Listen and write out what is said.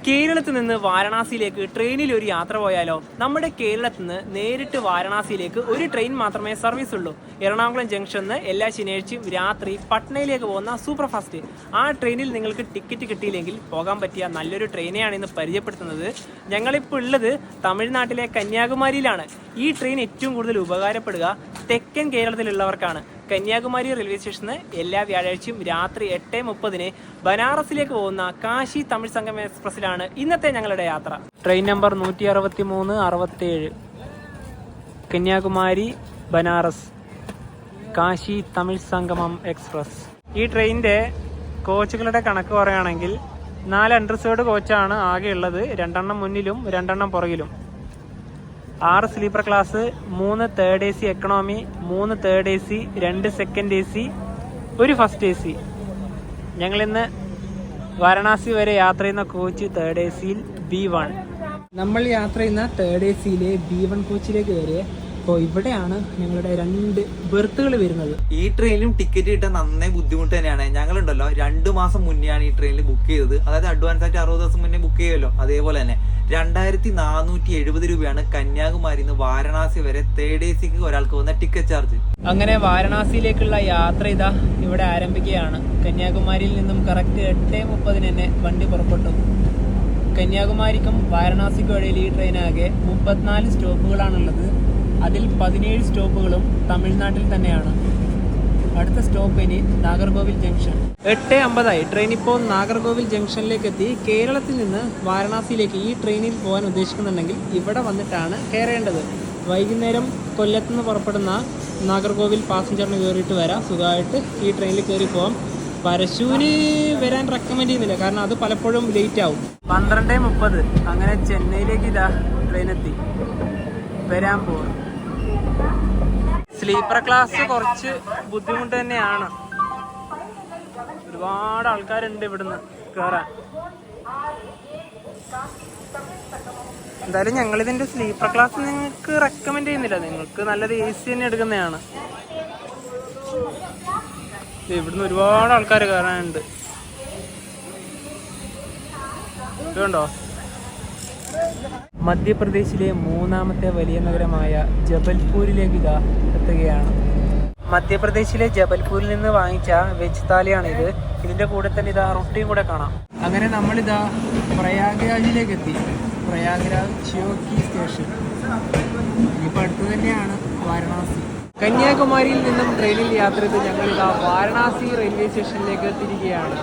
കേരളത്തിൽ നിന്ന് വാരണാസിയിലേക്ക് ട്രെയിനിൽ ഒരു യാത്ര പോയാലോ? നമ്മുടെ കേരളത്തിൽ നിന്ന് നേരിട്ട് വാരണാസിയിലേക്ക് ഒരു ട്രെയിൻ മാത്രമേ സർവീസ് ഉള്ളൂ. എറണാകുളം ജംഗ്ഷനിൽ നിന്ന് എല്ലാ ശനിയാഴ്ചയും രാത്രി പട്നയിലേക്ക് പോകുന്ന സൂപ്പർ ഫാസ്റ്റ്. ആ ട്രെയിനിൽ നിങ്ങൾക്ക് ടിക്കറ്റ് കിട്ടിയില്ലെങ്കിൽ പോകാൻ പറ്റിയ നല്ലൊരു ട്രെയിനെയാണ് ഇന്ന് പരിചയപ്പെടുത്തുന്നത്. ഞങ്ങളിപ്പോൾ ഉള്ളത് തമിഴ്നാട്ടിലെ കന്യാകുമാരിയിലാണ്. ഈ ട്രെയിൻ ഏറ്റവും കൂടുതൽ ഉപകാരപ്പെടുക തെക്കൻ കേരളത്തിലുള്ളവർക്കാണ്. കന്യാകുമാരി റെയിൽവേ സ്റ്റേഷന് എല്ലാ വ്യാഴാഴ്ചയും രാത്രി 8:30 ബനാറസിലേക്ക് പോകുന്ന കാശി തമിഴ് സംഗമം എക്സ്പ്രസ്സിലാണ് ഇന്നത്തെ ഞങ്ങളുടെ യാത്ര. ട്രെയിൻ നമ്പർ 163-67 കന്യാകുമാരി ബനാറസ് കാശി തമിഴ് സംഗമം എക്സ്പ്രസ്. ഈ ട്രെയിനിന്റെ കോച്ചുകളുടെ കണക്ക് പറയുകയാണെങ്കിൽ 4 അൺറിസേർവ്ഡ് കോച്ചാണ് ആകെ ഉള്ളത്. 2 മുന്നിലും 2 പുറകിലും. 6 sleeper class, 3 third AC economy, 3 third AC, 2 second AC, 1 first AC. ഞങ്ങളിന്ന് വാരണാസി വരെ യാത്ര ചെയ്യുന്ന കോച്ച് തേർഡ് ACയിൽ B1. നമ്മൾ യാത്ര ചെയ്യുന്ന തേർഡ് ACയിലെ B1 കോച്ചിലേക്ക് വരെ. അപ്പോൾ ഇവിടെയാണ് ഞങ്ങളുടെ 2 ബെർത്തുകൾ വരുന്നത്. ഈ ട്രെയിനിലും ടിക്കറ്റ് കിട്ടാൻ നന്നേ ബുദ്ധിമുട്ട് തന്നെയാണ്. ഞങ്ങളുണ്ടല്ലോ 2 മാസം മുന്നെയാണ് ഈ ട്രെയിനിൽ ബുക്ക് ചെയ്തത്. അതായത് അഡ്വാൻസ് ആയിട്ട് 60 ദിവസം മുന്നേ ബുക്ക് ചെയ്യുമല്ലോ, അതേപോലെ തന്നെ 2470 രൂപയാണ് കന്യാകുമാരിയിൽ നിന്ന് വാരണാസി വരെ തേർഡ് ACക്ക് ഒരാൾക്ക് വന്ന ടിക്കറ്റ് ചാർജ്. അങ്ങനെ വാരണാസിയിലേക്കുള്ള യാത്ര ഇതാ ഇവിടെ ആരംഭിക്കുകയാണ്. കന്യാകുമാരിയിൽ നിന്നും കറക്റ്റ് 8:30 തന്നെ വണ്ടി പുറപ്പെട്ടു. കന്യാകുമാരിക്കും വാരണാസിക്കും ഇടയിൽ ഈ ട്രെയിനാകെ 34 സ്റ്റോപ്പുകളാണുള്ളത്. അതിൽ 17 സ്റ്റോപ്പുകളും തമിഴ്നാട്ടിൽ തന്നെയാണ്. അടുത്ത സ്റ്റോപ്പ് ഇനി നാഗർകോവിൽ ജംഗ്ഷൻ. 8:50 ട്രെയിൻ ഇപ്പോൾ നാഗർകോവിൽ ജംഗ്ഷനിലേക്ക് എത്തി. കേരളത്തിൽ നിന്ന് വാരണാസിയിലേക്ക് ഈ ട്രെയിനിൽ പോകാൻ ഉദ്ദേശിക്കുന്നുണ്ടെങ്കിൽ ഇവിടെ വന്നിട്ടാണ് കയറേണ്ടത്. വൈകുന്നേരം കൊല്ലത്ത് നിന്ന് പുറപ്പെടുന്ന നാഗർകോവിൽ പാസഞ്ചറിന് കയറിയിട്ട് വരാം. സുഖമായിട്ട് ഈ ട്രെയിനിൽ കയറി പോകാം. പരശുവിന് വരാൻ റെക്കമെൻഡ് ചെയ്യുന്നില്ല, കാരണം അത് പലപ്പോഴും ലേറ്റ് ആവും. 12:30 അങ്ങനെ ചെന്നൈയിലേക്ക് ഇതാ ട്രെയിൻ എത്തി. വരാൻ പോകും. സ്ലീപ്പർ ക്ലാസ് കുറച്ച് ബുദ്ധിമുട്ട് തന്നെയാണ്. ഒരുപാട് ആൾക്കാരുണ്ട് ഇവിടുന്ന് കയറാൻ. എന്തായാലും ഞങ്ങളിതിന്റെ സ്ലീപ്പർ ക്ലാസ് നിങ്ങൾക്ക് റെക്കമെൻഡ് ചെയ്യുന്നില്ല. നിങ്ങൾക്ക് നല്ലൊരു AC തന്നെ എടുക്കുന്നതാണ്. ഇവിടുന്ന് ഒരുപാട് ആൾക്കാർ കയറാനുണ്ട്. ഇതുണ്ടോ? മധ്യപ്രദേശിലെ 3ാമത്തെ വലിയ നഗരമായ ജബൽപൂരിലേക്ക് ഇതാ എത്തുകയാണ്. മധ്യപ്രദേശിലെ ജബൽപൂരിൽ നിന്ന് വാങ്ങിച്ച വെജ് താലിയാണിത്. ഇതിന്റെ കൂടെ തന്നെ ഇതാ റൊട്ടിയും കൂടെ കാണാം. അങ്ങനെ നമ്മളിതാ പ്രയാഗ്രാജിലേക്ക് എത്തി. പ്രയാഗ്രാജ് ചിയോക്കി സ്റ്റേഷൻ. ഇനിയിപ്പോൾ അടുത്ത് തന്നെയാണ് വാരണാസി. കന്യാകുമാരിയിൽ നിന്നും ട്രെയിനിൽ യാത്ര ചെയ്ത് ഞങ്ങളിതാ വാരണാസി റെയിൽവേ സ്റ്റേഷനിലേക്ക് എത്തിയിരിക്കുകയാണ്.